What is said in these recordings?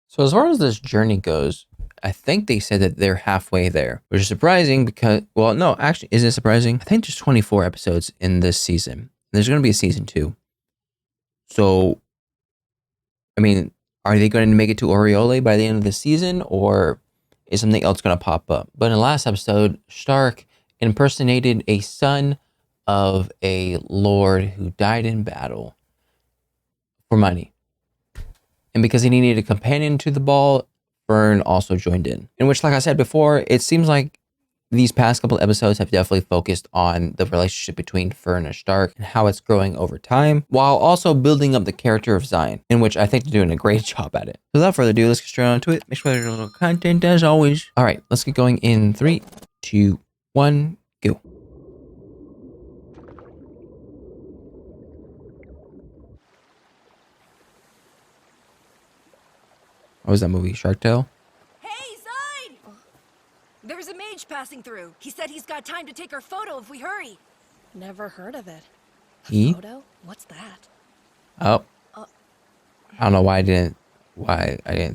So as far as this journey goes, I think they said that they're halfway there, which is surprising because, well, no, actually, is it surprising? I think there's 24 episodes in this season. There's going to be a season 2. So, I mean, are they going to make it to Oriole by the end of the season, or is something else going to pop up? But in the last episode, Stark impersonated a son of a lord who died in battle for money. And because he needed a companion to the ball, Fern also joined in which, like I said before, it seems like these past couple episodes have definitely focused on the relationship between Fern and Stark and how it's growing over time, while also building up the character of Zion, in which I think they're doing a great job at it. So without further ado, let's get straight on to it. Make sure there's a little content as always. All right, let's get going in 3, 2, 1, go. What was that movie, Shark Tale? Hey, Zide! There's a mage passing through. He said he's got time to take our photo if we hurry. Never heard of it. He? Photo? What's that? Oh. I don't know why I didn't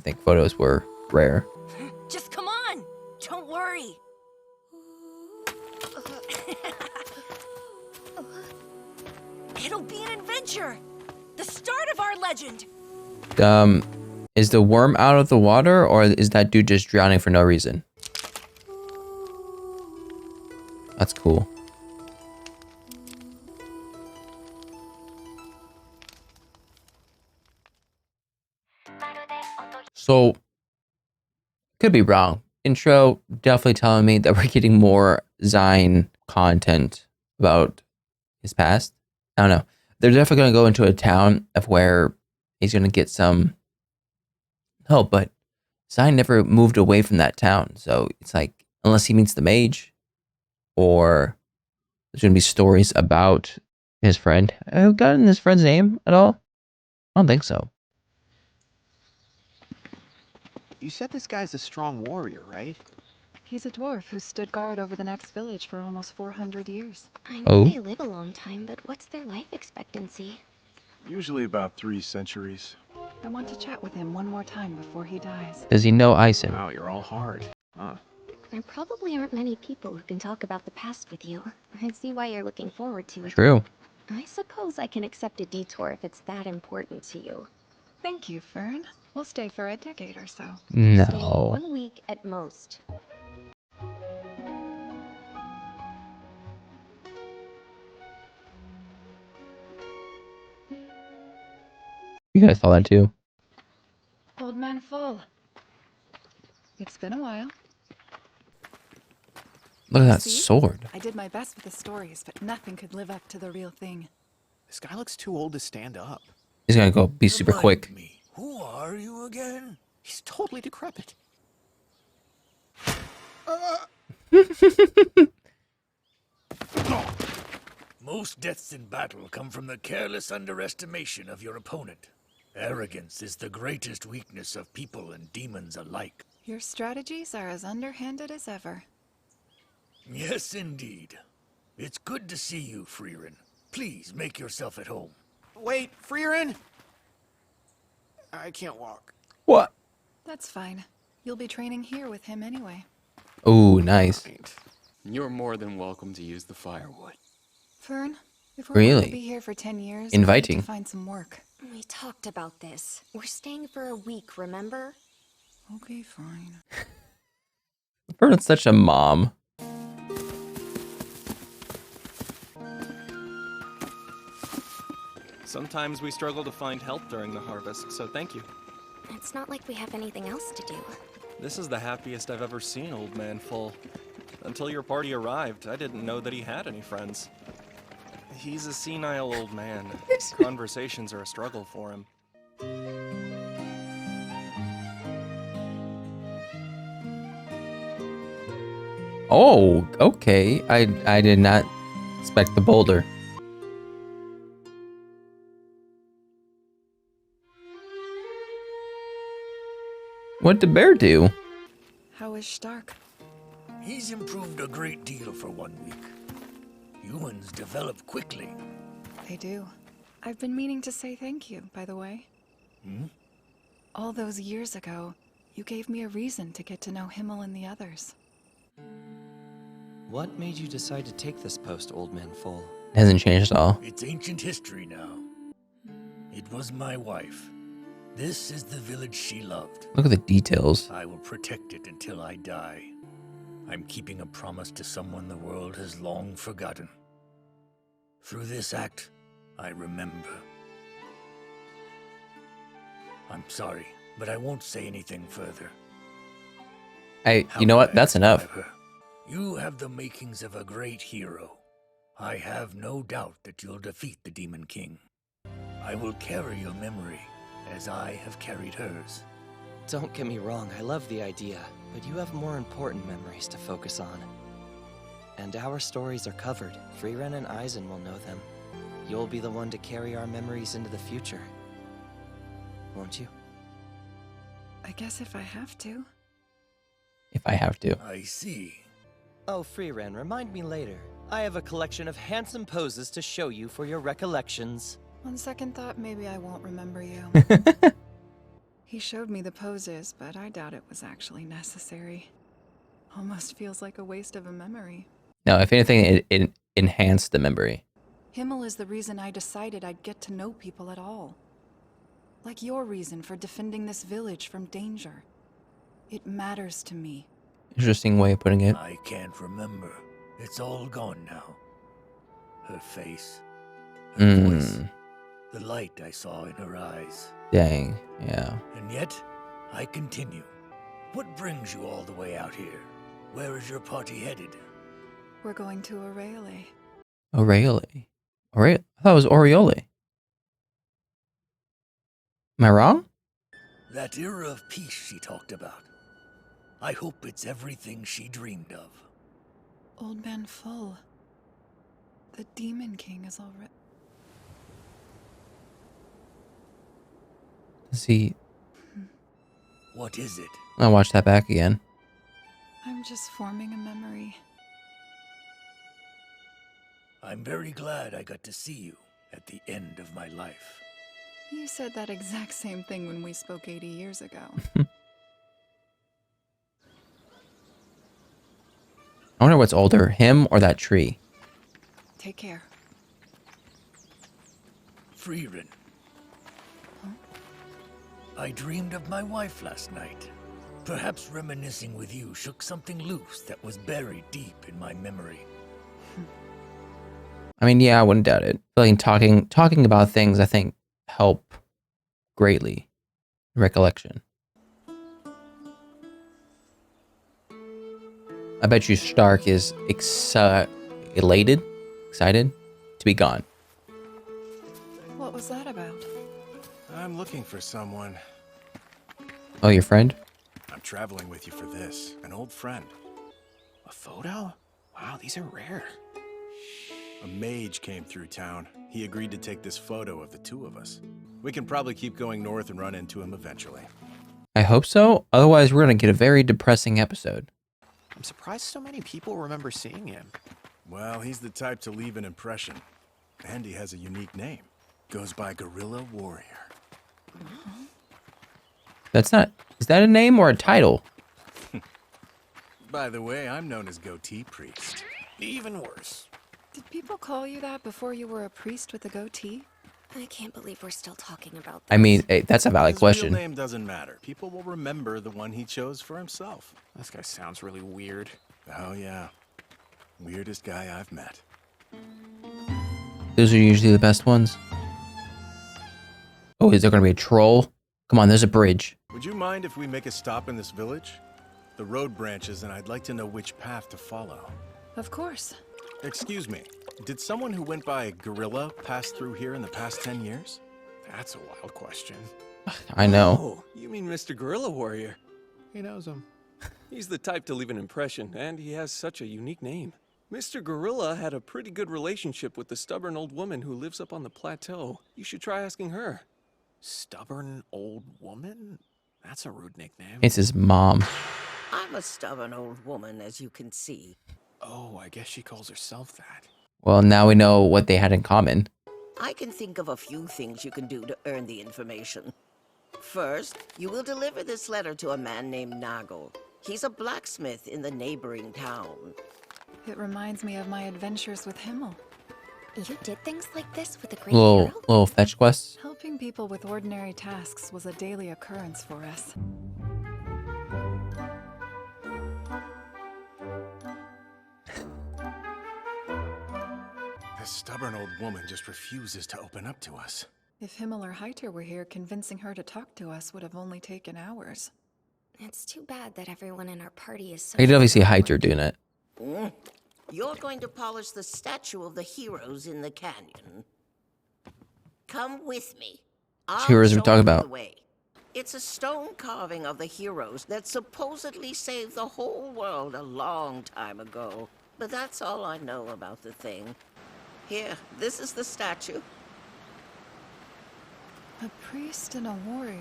think photos were rare. Just come on! Don't worry. It'll be an adventure! The start of our legend! Is the worm out of the water, or is that dude just drowning for no reason? That's cool. So, could be wrong. Intro definitely telling me that we're getting more Zine content about his past. I don't know. They're definitely going to go into a town of where he's going to get some help, but Zine never moved away from that town. So it's like, unless he meets the mage, or there's going to be stories about his friend. Have you gotten his friend's name at all? I don't think so. You said this guy's a strong warrior, right? He's a dwarf who stood guard over the next village for almost 400 years. I know Oh. they live a long time, but what's their life expectancy? Usually about 3 centuries. I want to chat with him one more time before he dies. Does he know Ison? Wow, you're all hard. Huh. There probably aren't many people who can talk about the past with you. I see why you're looking forward to it. True. I suppose I can accept a detour if it's that important to you. Thank you, Fern. We'll stay for a decade or so. Stay No. 1 week at most. You guys saw that too. Old man Voll. It's been a while. Look at that See? sword. I did my best with the stories, but nothing could live up to the real thing. This guy looks too old to stand up. He's gonna go be super quick. Me, who are you again? He's totally decrepit. Most deaths in battle come from the careless underestimation of your opponent. Arrogance is the greatest weakness of people and demons alike. Your strategies are as underhanded as ever. Yes, indeed. It's good to see you, Frieren. Please make yourself at home. Wait, Frieren! I can't walk. What? That's fine. You'll be training here with him anyway. Oh, nice. Right. You're more than welcome to use the firewood. Fern, if we're Really? going to be here for 10 years, Inviting. we need to find some work. We talked about this. We're staying for a week, remember? Okay, fine. Fern's such a mom. Sometimes we struggle to find help during the harvest, so thank you. It's not like we have anything else to do. This is the happiest I've ever seen Old Man Full. Until your party arrived, I didn't know that he had any friends. He's a senile old man. Conversations are a struggle for him. Oh, okay. I did not expect the boulder. What did Bear do? How is Stark? He's improved a great deal for 1 week. Humans develop quickly. They do. I've been meaning to say thank you, by the way. All those years ago, you gave me a reason to get to know Himmel and the others. What made you decide to take this post, Old Man Voll? It hasn't changed at all. It's ancient history now. It was my wife. This is the village she loved. Look at the details. I will protect it until I die. I'm keeping a promise to someone the world has long forgotten. Through this act, I remember. I'm sorry, but I won't say anything further. You know what? That's enough. However, you have the makings of a great hero. I have no doubt that you'll defeat the Demon King. I will carry your memory, as I have carried hers. Don't get me wrong, I love the idea, but you have more important memories to focus on. And our stories are covered. Frieren and Eisen will know them. You'll be the one to carry our memories into the future. Won't you? I guess if I have to. If I have to. I see. Oh, Frieren, remind me later. I have a collection of handsome poses to show you for your recollections. On second thought, maybe I won't remember you. He showed me the poses, but I doubt it was actually necessary. Almost feels like a waste of a memory. No, if anything, it enhanced the memory. Himmel is the reason I decided I'd get to know people at all. Like your reason for defending this village from danger. It matters to me. Interesting way of putting it. I can't remember. It's all gone now. Her face, her voice, the light I saw in her eyes. Dang, yeah. And yet, I continue. What brings you all the way out here? Where is your party headed? We're going to Aureole. Aureole. I thought it was Aureole. Am I wrong? That era of peace she talked about. I hope it's everything she dreamed of. Old Man Voll. The Demon King is already... See. What is it? I'll watch that back again. I'm just forming a memory. I'm very glad I got to see you at the end of my life. You said that exact same thing when we spoke 80 years ago. I wonder what's older, him or that tree? Take care. Frieren. I dreamed of my wife last night. Perhaps reminiscing with you shook something loose that was buried deep in my memory. I mean, yeah, I wouldn't doubt it. Like talking about things, I think, help greatly. Recollection. I bet you Stark is excited to be gone. What was that about? I'm looking for someone. Oh, your friend? I'm traveling with you for this. An old friend. A photo? Wow, these are rare. A mage came through town. He agreed to take this photo of the two of us. We can probably keep going north and run into him eventually. I hope so. Otherwise, we're going to get a very depressing episode. I'm surprised so many people remember seeing him. Well, he's the type to leave an impression. And he has a unique name. Goes by Guerrilla Warrior. That's not... Is that a name or a title? By the way, I'm known as Goatee Priest. Even worse. Did people call you that before you were a priest with a goatee? I can't believe we're still talking about this. I mean, hey, that's a valid question. His real name doesn't matter. People will remember the one he chose for himself. This guy sounds really weird. Oh, yeah. Weirdest guy I've met. Those are usually the best ones. Oh, is there going to be a troll? Come on, there's a bridge. Would you mind if we make a stop in this village? The road branches, and I'd like to know which path to follow. Of course. Excuse me, did someone who went by Gorilla pass through here in the past 10 years? That's a wild question. I know. Oh, you mean Mr. Guerrilla Warrior? He knows him. He's the type to leave an impression, and he has such a unique name. Mr. Gorilla had a pretty good relationship with the stubborn old woman who lives up on the plateau. You should try asking her. Stubborn old woman? That's a rude nickname. It's his mom. I'm a stubborn old woman, as you can see. Oh, I guess she calls herself that. Well, now we know what they had in common. I can think of a few things you can do to earn the information. First, you will deliver this letter to a man named Nagel. He's a blacksmith in the neighboring town. It reminds me of my adventures with Himmel. You did things like this with the great hero? Little fetch quests. Helping people with ordinary tasks was a daily occurrence for us. This stubborn old woman just refuses to open up to us. If Himmel or Heiter were here, convincing her to talk to us would have only taken hours. It's too bad that everyone in our party is so... I could definitely see Heiter doing it. You're going to polish the statue of the heroes in the canyon. Come with me. I'll Heroes we're show talking you about. the way. It's a stone carving of the heroes that supposedly saved the whole world a long time ago. But that's all I know about the thing. Here, this is the statue. A priest and a warrior.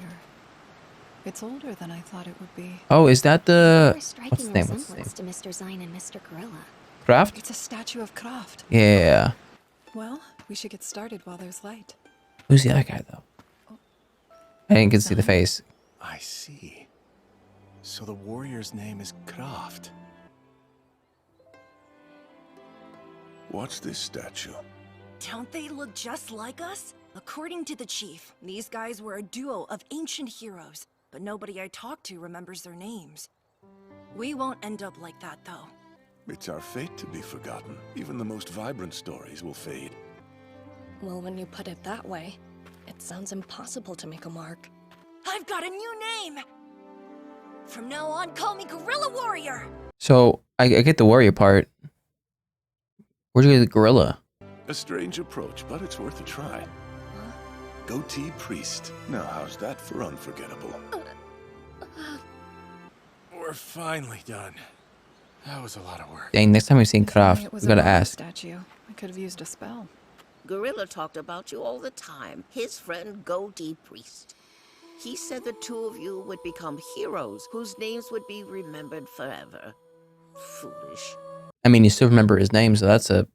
It's older than I thought it would be. Oh, is that the... More striking What's his name? What's his name? resemblance to Mr. Zine and Mr. Gorilla. Kraft? It's a statue of Kraft. Yeah. Well, we should get started while there's light. Who's the other guy, though? I didn't get to see the face. I see. So the warrior's name is Kraft. What's this statue? Don't they look just like us? According to the chief, these guys were a duo of ancient heroes, but nobody I talked to remembers their names. We won't end up like that, though. It's our fate to be forgotten. Even the most vibrant stories will fade. Well, when you put it that way, it sounds impossible to make a mark. I've got a new name! From now on, call me Gorilla Warrior! So, I get the warrior part. Where'd you get the gorilla? A strange approach, but it's worth a try. Goatee priest. Now, how's that for unforgettable? We're finally done. That was a lot of work. Dang, next time we see Kraft, It we was gotta a rock ask. statue. I could have used a spell. Gorilla talked about you all the time. His friend Goatee Priest. He said the two of you would become heroes whose names would be remembered forever. Foolish. I mean, you still remember his name, so that's a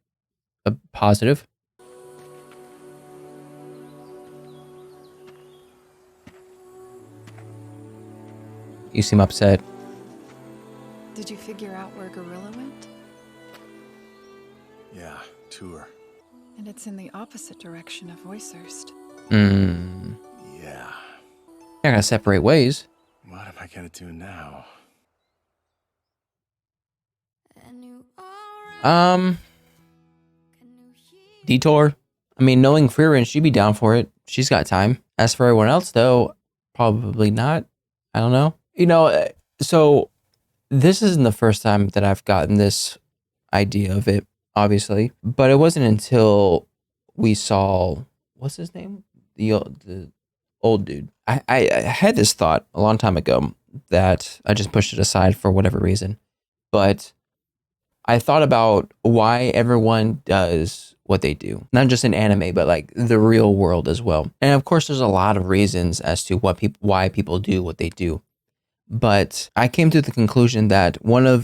positive. You seem upset. Did you figure out where Gorilla went? Yeah, tour. And it's in the opposite direction of Voicerst. Yeah. You're gonna separate ways. What am I gonna do now? Detour. I mean, knowing Frieren, she'd be down for it. She's got time. As for everyone else, though, probably not. I don't know. You know, so this isn't the first time that I've gotten this idea of it, obviously. But it wasn't until we saw, what's his name? The old dude. I had this thought a long time ago that I just pushed it aside for whatever reason. But I thought about why everyone does what they do, not just in anime, but like the real world as well. And of course, there's a lot of reasons as to why people do what they do. But I came to the conclusion that one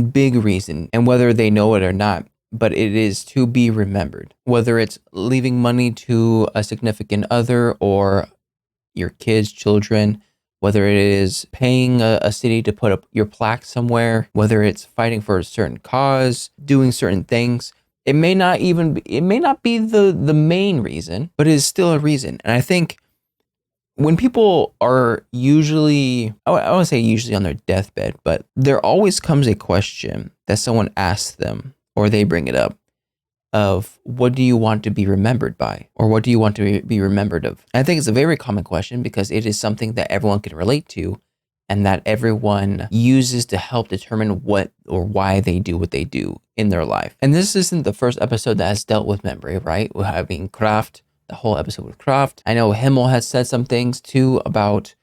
big reason, and whether they know it or not, but it is to be remembered. Whether it's leaving money to a significant other or your kids, children, whether it is paying a city to put up your plaque somewhere, whether it's fighting for a certain cause, doing certain things. It may not be the main reason, but it is still a reason. And I think when people are usually, I won't say usually on their deathbed, but there always comes a question that someone asks them or they bring it up of what do you want to be remembered by, or what do you want to be remembered of? And I think it's a very common question because it is something that everyone can relate to and that everyone uses to help determine what or why they do what they do in their life. And this isn't the first episode that has dealt with memory, right? We're having Kraft, the whole episode with Kraft. I know Himmel has said some things too about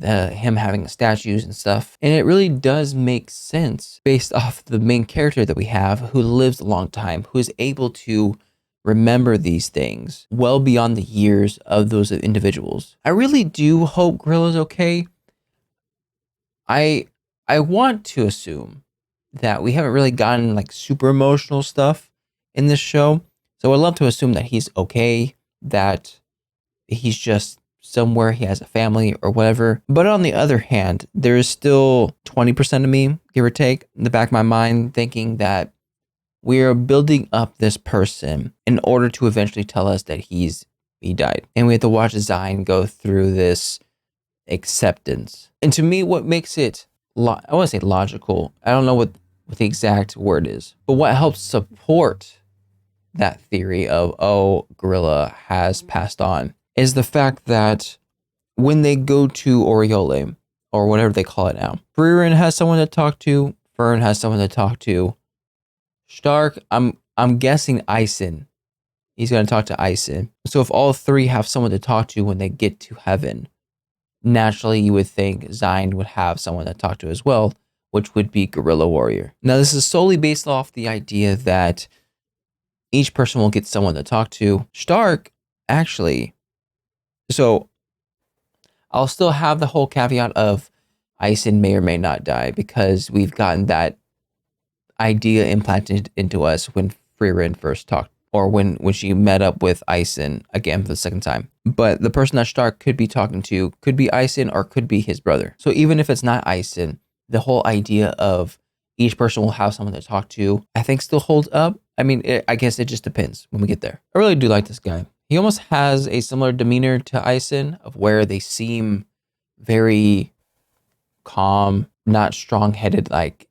him having statues and stuff. And it really does make sense based off the main character that we have who lives a long time, who is able to remember these things well beyond the years of those individuals. I really do hope Gorilla's okay. I want to assume that we haven't really gotten like super emotional stuff in this show. So I'd love to assume that he's okay, that he's just somewhere, he has a family or whatever. But on the other hand, there is still 20% of me, give or take, in the back of my mind thinking that we are building up this person in order to eventually tell us that he died. And we have to watch Zion go through this acceptance. And to me, what makes it, I want to say logical, I don't know what the exact word is, but what helps support that theory of, oh, Gorilla has passed on, is the fact that when they go to Oriole, or whatever they call it now, Frieren has someone to talk to, Fern has someone to talk to, Stark, I'm guessing Ison. He's going to talk to Ison. So if all three have someone to talk to when they get to heaven, naturally you would think Zion would have someone to talk to as well, which would be Guerrilla Warrior. Now this is solely based off the idea that each person will get someone to talk to. Stark, actually, so I'll still have the whole caveat of Ison may or may not die, because we've gotten that idea implanted into us when Frieren first talked, or when she met up with Ison again for the second time. But the person that Stark could be talking to could be Ison or could be his brother. So even if it's not Ison, the whole idea of each person will have someone to talk to, I think still holds up. I mean, I guess it just depends when we get there. I really do like this guy. He almost has a similar demeanor to Ison, of where they seem very calm, not strong-headed, like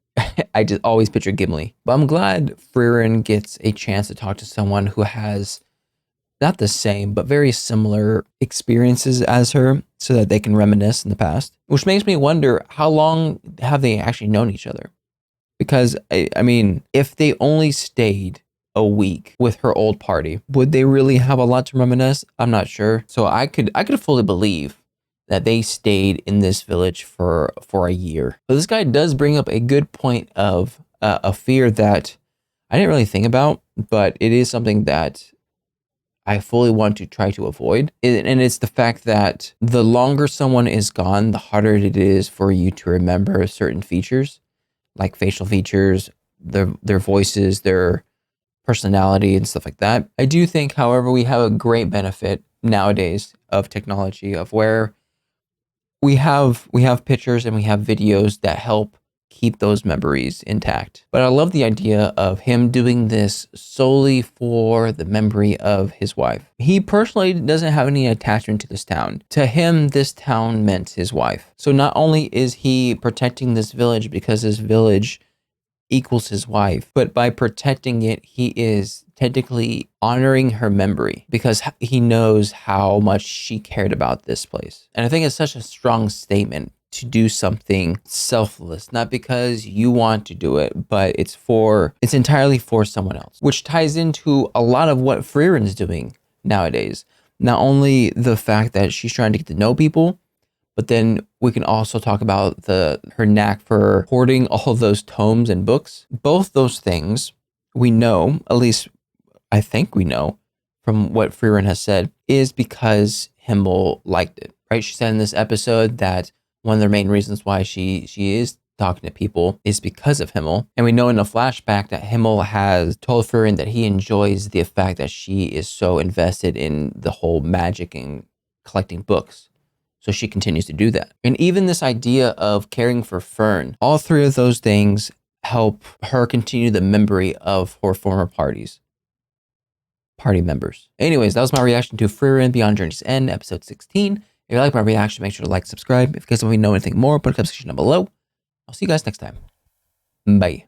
I just always picture Gimli. But I'm glad Frieren gets a chance to talk to someone who has not the same, but very similar experiences as her, so that they can reminisce in the past. Which makes me wonder, how long have they actually known each other? Because, I mean, if they only stayed a week with her old party, would they really have a lot to reminisce? I'm not sure. So I could fully believe that they stayed in this village for a year. But this guy does bring up a good point of a fear that I didn't really think about, but it is something that I fully want to try to avoid. And it's the fact that the longer someone is gone, the harder it is for you to remember certain features, like facial features, their voices, their personality, and stuff like that. I do think, however, we have a great benefit nowadays of technology, of where we have pictures and we have videos that help keep those memories intact. But I love the idea of him doing this solely for the memory of his wife. He personally doesn't have any attachment to this town. To him, this town meant his wife. So not only is he protecting this village because this village equals his wife, but by protecting it, he is technically honoring her memory, because he knows how much she cared about this place. And I think it's such a strong statement to do something selfless, not because you want to do it, but it's entirely for someone else, which ties into a lot of what Frieren's doing nowadays. Not only the fact that she's trying to get to know people, but then we can also talk about her knack for hoarding all of those tomes and books. Both those things we know, at least I think we know from what Frieren has said, is because Himmel liked it, right? She said in this episode that one of the main reasons why she is talking to people is because of Himmel. And we know in a flashback that Himmel has told Frieren that he enjoys the fact that she is so invested in the whole magic and collecting books. So she continues to do that. And even this idea of caring for Fern, all three of those things help her continue the memory of her former party members. Anyways, that was my reaction to Frieren Beyond Journey's End, episode 16. If you like my reaction, make sure to like, subscribe. If you guys want me to know anything more, put a comment section down below. I'll see you guys next time. Bye.